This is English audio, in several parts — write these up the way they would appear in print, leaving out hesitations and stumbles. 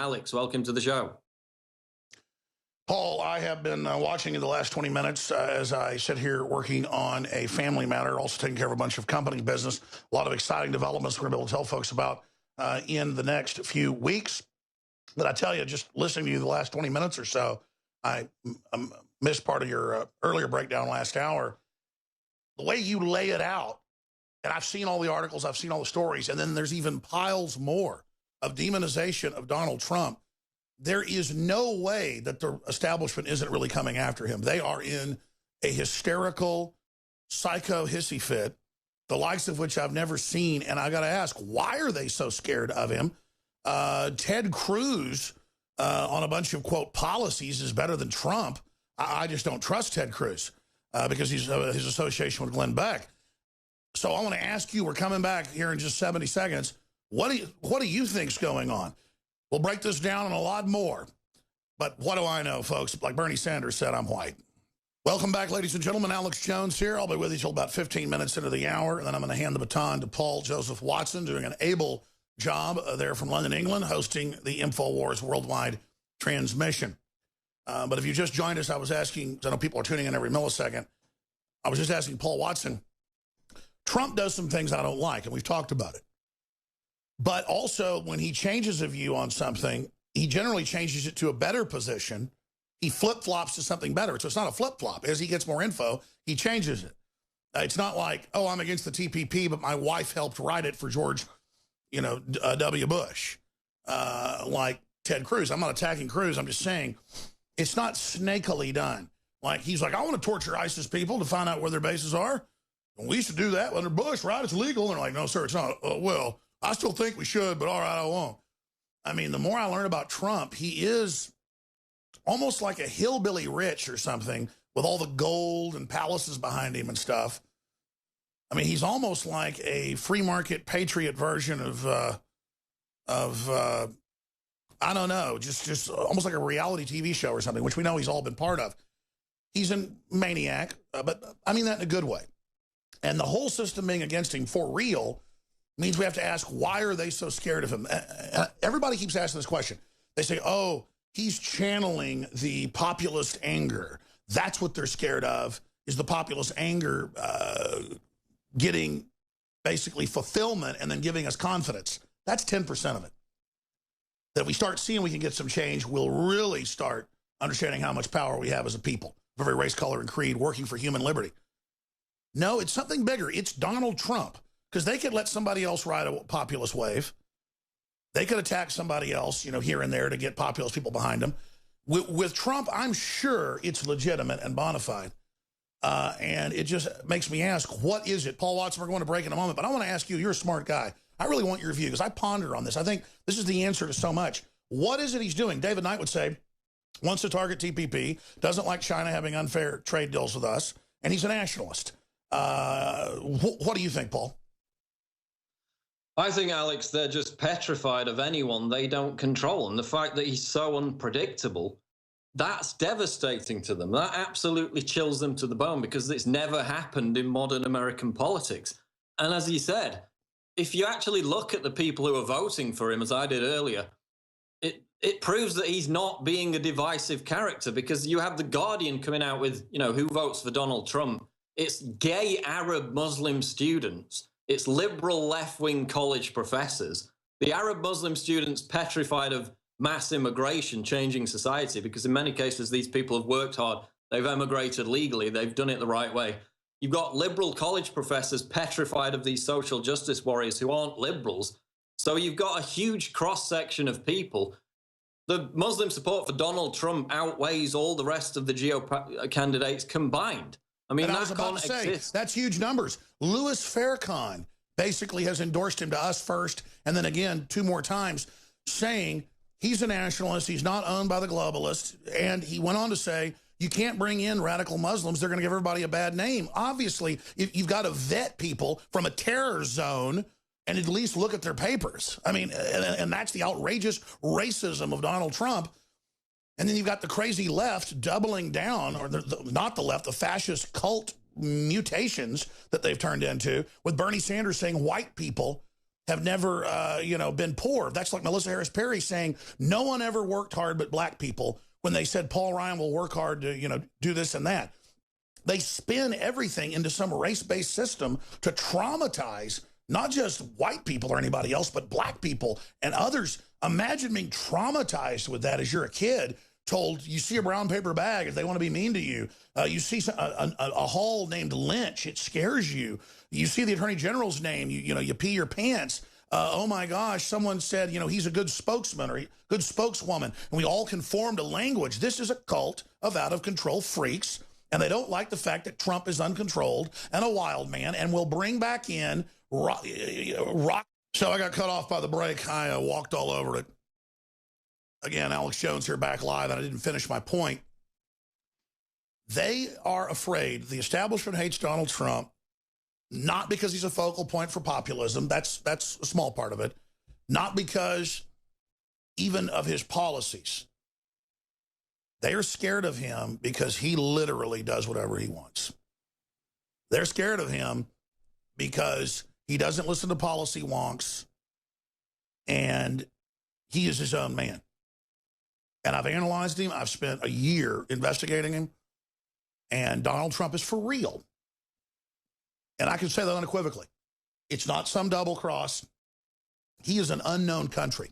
Alex. Welcome to the show. Paul, I have been watching in the last 20 minutes as I sit here working on a family matter, also taking care of a bunch of company business. A lot of exciting developments we're going to be able to tell folks about in the next few weeks. But I tell you, just listening to you the last 20 minutes or so, I missed part of your earlier breakdown last hour. The way you lay it out, and I've seen all the articles, I've seen all the stories, and then there's even piles more of demonization of Donald Trump. There is no way that the establishment isn't really coming after him. They are in a hysterical, psycho hissy fit, the likes of which I've never seen. And I got to ask, why are they so scared of him? Ted Cruz on a bunch of, quote, policies is better than Trump. I just don't trust Ted Cruz because he's his association with Glenn Beck. So I want to ask you, we're coming back here in just 70 seconds. What do you think's going on? We'll break this down and a lot more. But what do I know, folks? Like Bernie Sanders said, I'm white. Welcome back, ladies and gentlemen. Alex Jones here. I'll be with you till about 15 minutes into the hour, and then I'm going to hand the baton to Paul Joseph Watson, doing an able job there from London, England, hosting the InfoWars worldwide transmission. But if you just joined us, I was asking, I know people are tuning in every millisecond, I was just asking Paul Watson, Trump does some things I don't like, and we've talked about it. But also, when he changes a view on something, he generally changes it to a better position. He flip-flops to something better. So it's not a flip-flop. As he gets more info, he changes it. It's not like, oh, I'm against the TPP, but my wife helped write it for George, W. Bush, like Ted Cruz. I'm not attacking Cruz. I'm just saying it's not snakily done. Like, he's like, I want to torture ISIS people to find out where their bases are. And we used to do that under Bush, right? It's legal. And they're like, no, sir, it's not. Well, I still think we should, but all right, I won't. I mean, the more I learn about Trump, he is almost like a hillbilly rich or something with all the gold and palaces behind him and stuff. I mean, he's almost like a free market patriot version of I don't know, just almost like a reality TV show or something, which we know he's all been part of. He's a maniac, but I mean that in a good way. And the whole system being against him for real means we have to ask, why are they so scared of him? Everybody keeps asking this question. They say, oh, he's channeling the populist anger. That's what they're scared of, is the populist anger getting basically fulfillment and then giving us confidence. That's 10% of it. That we start seeing we can get some change, we'll really start understanding how much power we have as a people, of every race, color, and creed, working for human liberty. No, it's something bigger. It's Donald Trump. Because they could let somebody else ride a populist wave. They could attack somebody else, here and there to get populist people behind them. With Trump, I'm sure it's legitimate and bona fide. And it just makes me ask, what is it? Paul Watson, we're going to break in a moment, but I want to ask you, you're a smart guy. I really want your view because I ponder on this. I think this is the answer to so much. What is it he's doing? David Knight would say, wants to target TPP, doesn't like China having unfair trade deals with us, and he's a nationalist. What do you think, Paul? I think, Alex, they're just petrified of anyone they don't control. And the fact that he's so unpredictable, that's devastating to them. That absolutely chills them to the bone because it's never happened in modern American politics. And as he said, if you actually look at the people who are voting for him, as I did earlier, it proves that he's not being a divisive character because you have The Guardian coming out with, who votes for Donald Trump. It's gay Arab Muslim students. It's liberal left-wing college professors. The Arab Muslim students petrified of mass immigration changing society because in many cases these people have worked hard. They've emigrated legally. They've done it the right way. You've got liberal college professors petrified of these social justice warriors who aren't liberals. So you've got a huge cross-section of people. The Muslim support for Donald Trump outweighs all the rest of the candidates combined. I mean, I was about to say, that's huge numbers. Louis Farrakhan basically has endorsed him to us first, and then again 2 more times, saying he's a nationalist, he's not owned by the globalists, and he went on to say, you can't bring in radical Muslims, they're going to give everybody a bad name. Obviously, you've got to vet people from a terror zone and at least look at their papers. I mean, and that's the outrageous racism of Donald Trump. And then you've got the crazy left doubling down, or not the left, the fascist cult mutations that they've turned into, with Bernie Sanders saying white people have never, been poor. That's like Melissa Harris Perry saying no one ever worked hard but black people when they said Paul Ryan will work hard to, do this and that. They spin everything into some race-based system to traumatize not just white people or anybody else, but black people and others. Imagine being traumatized with that as you're a kid, told you see a brown paper bag if they want to be mean to you. You see a hall named Lynch, it scares you. You see the Attorney General's name, you pee your pants. Oh my gosh, someone said, he's a good spokesman or good spokeswoman, and we all conform to language. This is a cult of out-of-control freaks, and they don't like the fact that Trump is uncontrolled and a wild man and will bring back in rock. So I got cut off by the break. I walked all over it. Again, Alex Jones here back live, and I didn't finish my point. They are afraid, the establishment hates Donald Trump, not because he's a focal point for populism. That's a small part of it. Not because even of his policies. They are scared of him because he literally does whatever he wants. They're scared of him because he doesn't listen to policy wonks, and he is his own man. And I've analyzed him. I've spent a year investigating him, and Donald Trump is for real. And I can say that unequivocally. It's not some double cross. He is an unknown country.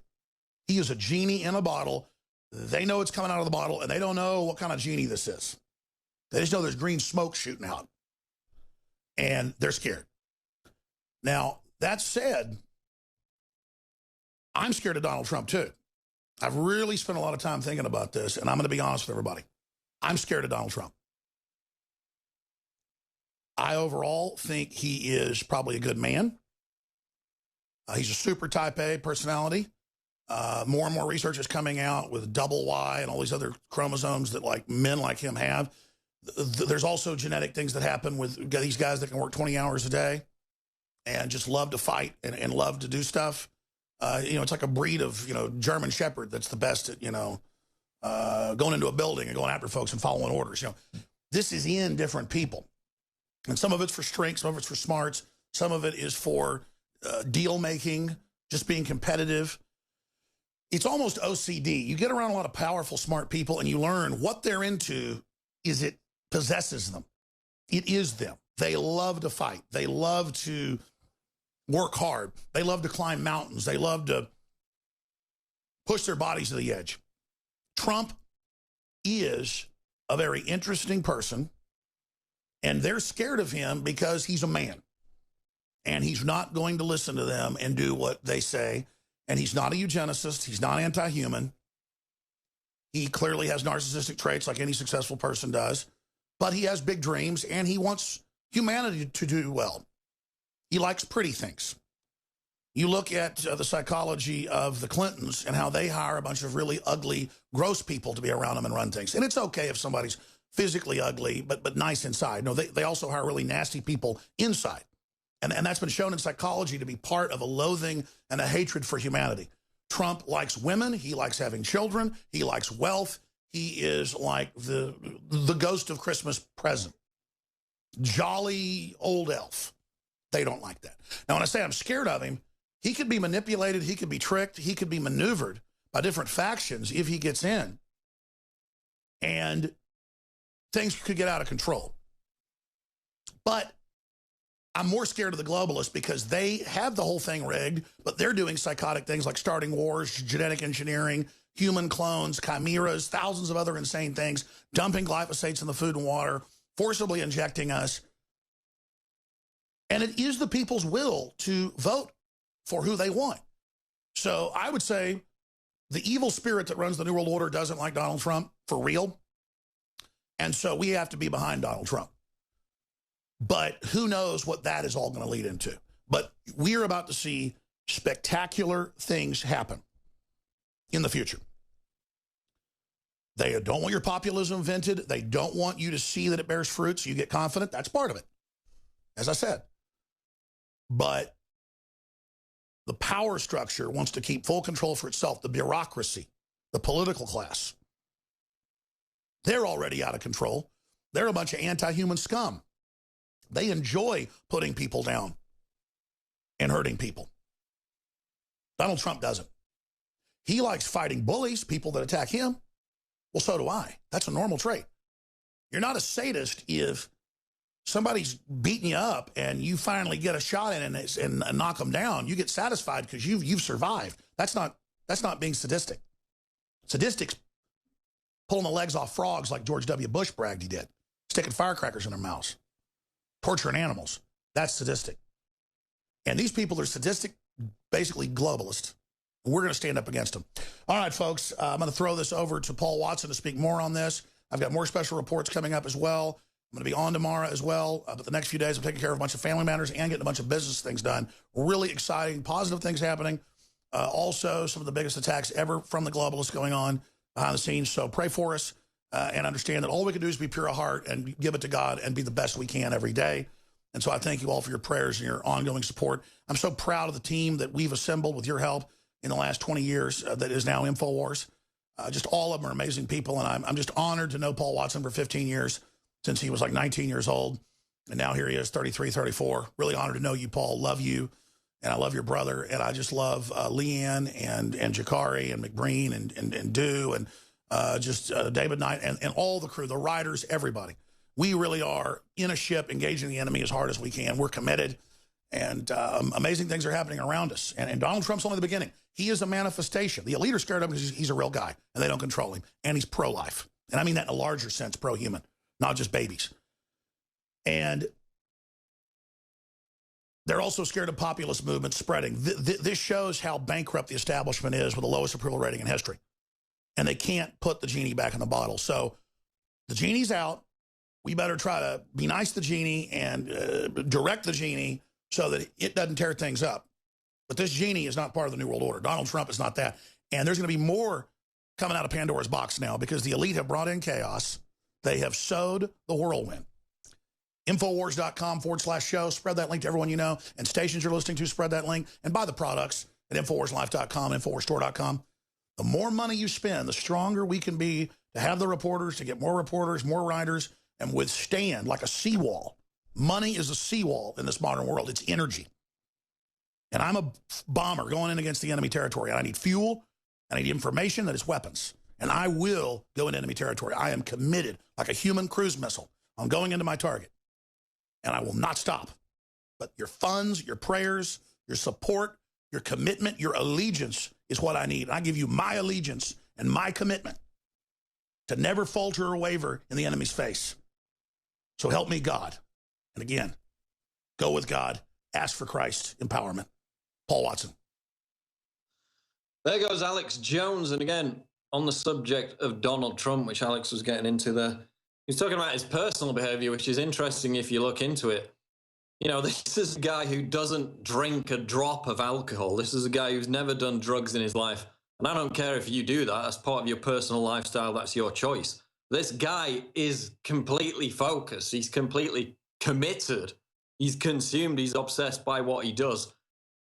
He is a genie in a bottle. They know it's coming out of the bottle, and they don't know what kind of genie this is. They just know there's green smoke shooting out, and they're scared. Now, that said, I'm scared of Donald Trump, too. I've really spent a lot of time thinking about this, and I'm going to be honest with everybody. I'm scared of Donald Trump. I overall think he is probably a good man. He's a super type A personality. More and more research is coming out with double Y and all these other chromosomes that like men like him have. There's also genetic things that happen with these guys that can work 20 hours a day and just love to fight and love to do stuff. It's like a breed of, German Shepherd that's the best at, going into a building and going after folks and following orders. This is in different people. And some of it's for strength, some of it's for smarts, some of it is for deal making, just being competitive. It's almost OCD. You get around a lot of powerful, smart people and you learn what they're into is it possesses them. It is them. They love to fight. They love to work hard. They love to climb mountains. They love to push their bodies to the edge. Trump is a very interesting person, and they're scared of him because he's a man. And he's not going to listen to them and do what they say. And he's not a eugenicist. He's not anti-human. He clearly has narcissistic traits like any successful person does. But he has big dreams, and he wants humanity to do well. He likes pretty things. You look at the psychology of the Clintons and how they hire a bunch of really ugly, gross people to be around them and run things. And it's okay if somebody's physically ugly, but nice inside. No, they also hire really nasty people inside. And that's been shown in psychology to be part of a loathing and a hatred for humanity. Trump likes women. He likes having children. He likes wealth. He is like the ghost of Christmas present. Jolly old elf. They don't like that. Now, when I say I'm scared of him, he could be manipulated. He could be tricked. He could be maneuvered by different factions if he gets in. And things could get out of control. But I'm more scared of the globalists because they have the whole thing rigged, but they're doing psychotic things like starting wars, genetic engineering, human clones, chimeras, thousands of other insane things, dumping glyphosates in the food and water, forcibly injecting us. And it is the people's will to vote for who they want. So I would say the evil spirit that runs the New World Order doesn't like Donald Trump for real. And so we have to be behind Donald Trump. But who knows what that is all going to lead into. But we're about to see spectacular things happen in the future. They don't want your populism vented. They don't want you to see that it bears fruit so you get confident. That's part of it, as I said. But the power structure wants to keep full control for itself. The bureaucracy, the political class, they're already out of control. They're a bunch of anti-human scum. They enjoy putting people down and hurting people. Donald Trump doesn't. He likes fighting bullies, people that attack him. Well, so do I. That's a normal trait. You're not a sadist if somebody's beating you up and you finally get a shot in and knock them down. You get satisfied because you've survived. That's not being sadistic. Sadistics pulling the legs off frogs like George W. Bush bragged he did, sticking firecrackers in their mouths, torturing animals. That's sadistic. And these people are sadistic, basically globalists. And we're going to stand up against them. All right, folks, I'm going to throw this over to Paul Watson to speak more on this. I've got more special reports coming up as well. I'm going to be on tomorrow as well. But the next few days, I'm taking care of a bunch of family matters and getting a bunch of business things done. Really exciting, positive things happening. Also, some of the biggest attacks ever from the globalists going on behind the scenes. So pray for us and understand that all we can do is be pure of heart and give it to God and be the best we can every day. And so I thank you all for your prayers and your ongoing support. I'm so proud of the team that we've assembled with your help in the last 20 years that is now InfoWars. Just all of them are amazing people, and I'm just honored to know Paul Watson for 15 years, since he was like 19 years old, and now here he is, 33, 34. Really honored to know you, Paul. Love you, and I love your brother, and I just love Leanne and Jakari and McBreen and Dew and David Knight and all the crew, the writers, everybody. We really are in a ship engaging the enemy as hard as we can. We're committed, and amazing things are happening around us. And Donald Trump's only the beginning. He is a manifestation. The elite are scared of him because he's a real guy, and they don't control him. And he's pro-life. And I mean that in a larger sense, pro-human, not just babies. And they're also scared of populist movements spreading. This shows how bankrupt the establishment is with the lowest approval rating in history. And they can't put the genie back in the bottle. So the genie's out. We better try to be nice to the genie and direct the genie so that it doesn't tear things up. But this genie is not part of the New World Order. Donald Trump is not that. And there's going to be more coming out of Pandora's box now because the elite have brought in chaos. They have sowed the whirlwind. Infowars.com/show. Spread that link to everyone you know. And stations you're listening to, spread that link. And buy the products at InfoWarsLife.com and InfoWarsStore.com. The more money you spend, the stronger we can be to have the reporters, to get more reporters, more writers, and withstand like a seawall. Money is a seawall in this modern world. It's energy. And I'm a bomber going in against the enemy territory. And I need fuel. I need information that is weapons. And I will go into enemy territory. I am committed, like a human cruise missile, on going into my target. And I will not stop. But your funds, your prayers, your support, your commitment, your allegiance is what I need. And I give you my allegiance and my commitment to never falter or waver in the enemy's face. So help me, God. And again, go with God. Ask for Christ's empowerment. Paul Watson. There goes Alex Jones. And again, on the subject of Donald Trump, which Alex was getting into there, he's talking about his personal behavior, which is interesting if you look into it. You know, this is a guy who doesn't drink a drop of alcohol. This is a guy who's never done drugs in his life. And I don't care if you do that. That's part of your personal lifestyle. That's your choice. This guy is completely focused. He's completely committed. He's consumed. He's obsessed by what he does.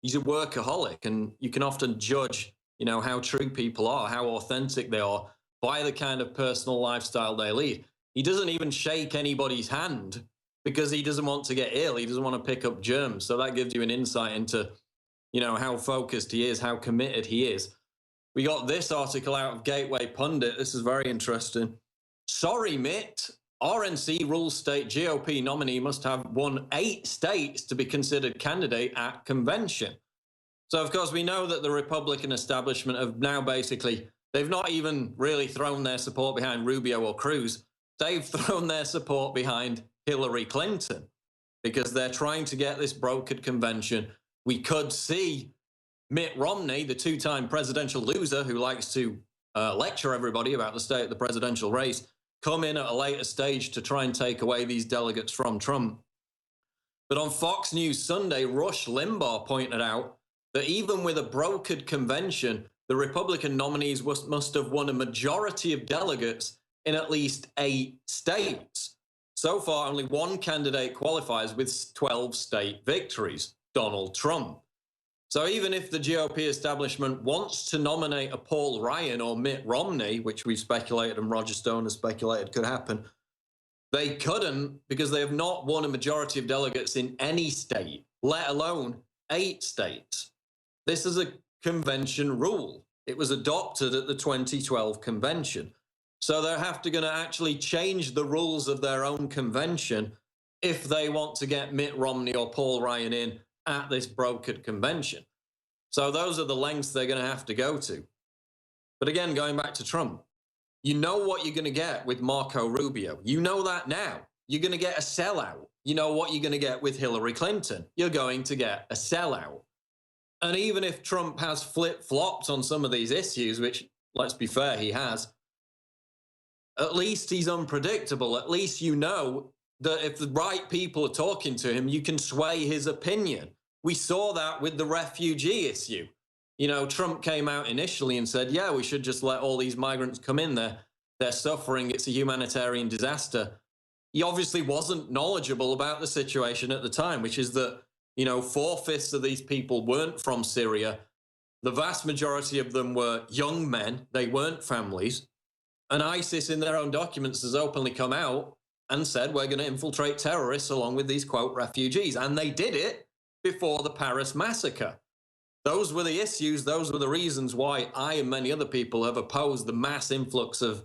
He's a workaholic. And you can often judge, you know, how true people are, how authentic they are by the kind of personal lifestyle they lead. He doesn't even shake anybody's hand because he doesn't want to get ill. He doesn't want to pick up germs. So that gives you an insight into, you know, how focused he is, how committed he is. We got this article out of Gateway Pundit. This is very interesting. Sorry, Mitt. RNC rules state GOP nominee must have won 8 states to be considered candidate at convention. So, of course, we know that the Republican establishment have now basically, they've not even really thrown their support behind Rubio or Cruz. They've thrown their support behind Hillary Clinton because they're trying to get this brokered convention. We could see Mitt Romney, the 2-time presidential loser who likes to lecture everybody about the state of the presidential race, come in at a later stage to try and take away these delegates from Trump. But on Fox News Sunday, Rush Limbaugh pointed out that even with a brokered convention, the Republican nominees must have won a majority of delegates in at least 8 states. So far, only one candidate qualifies with 12 state victories, Donald Trump. So even if the GOP establishment wants to nominate a Paul Ryan or Mitt Romney, which we've speculated and Roger Stone has speculated could happen, they couldn't because they have not won a majority of delegates in any state, let alone 8 states. This is a convention rule. It was adopted at the 2012 convention. So they're going to actually change the rules of their own convention if they want to get Mitt Romney or Paul Ryan in at this brokered convention. So those are the lengths they're going to have to go to. But again, going back to Trump, you know what you're going to get with Marco Rubio. You know that now. You're going to get a sellout. You know what you're going to get with Hillary Clinton. You're going to get a sellout. And even if Trump has flip-flopped on some of these issues, which, let's be fair, he has, at least he's unpredictable. At least you know that if the right people are talking to him, you can sway his opinion. We saw that with the refugee issue. You know, Trump came out initially and said, yeah, we should just let all these migrants come in there. They're suffering. It's a humanitarian disaster. He obviously wasn't knowledgeable about the situation at the time, which is that, you know, 4/5 of these people weren't from Syria. The vast majority of them were young men. They weren't families. And ISIS in their own documents has openly come out and said, we're going to infiltrate terrorists along with these, quote, refugees. And they did it before the Paris massacre. Those were the issues. Those were the reasons why I and many other people have opposed the mass influx of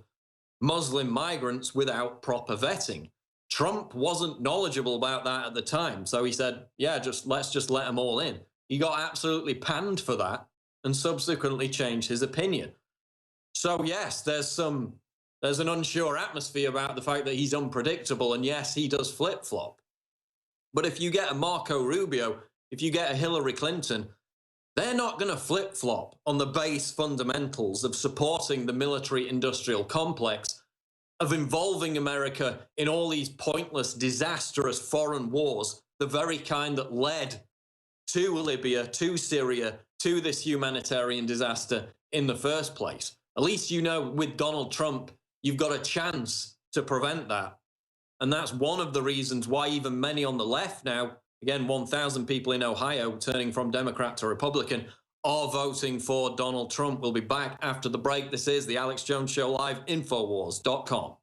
Muslim migrants without proper vetting. Trump wasn't knowledgeable about that at the time. So he said, yeah, let's just let them all in. He got absolutely panned for that and subsequently changed his opinion. So yes, there's an unsure atmosphere about the fact that he's unpredictable, and yes, he does flip-flop. But if you get a Marco Rubio, if you get a Hillary Clinton, they're not going to flip-flop on the base fundamentals of supporting the military-industrial complex, of involving America in all these pointless, disastrous foreign wars, the very kind that led to Libya, to Syria, to this humanitarian disaster in the first place. At least you know with Donald Trump, you've got a chance to prevent that. And that's one of the reasons why even many on the left now, again, 1,000 people in Ohio turning from Democrat to Republican, are voting for Donald Trump. We'll be back after the break. This is the Alex Jones Show Live, Infowars.com.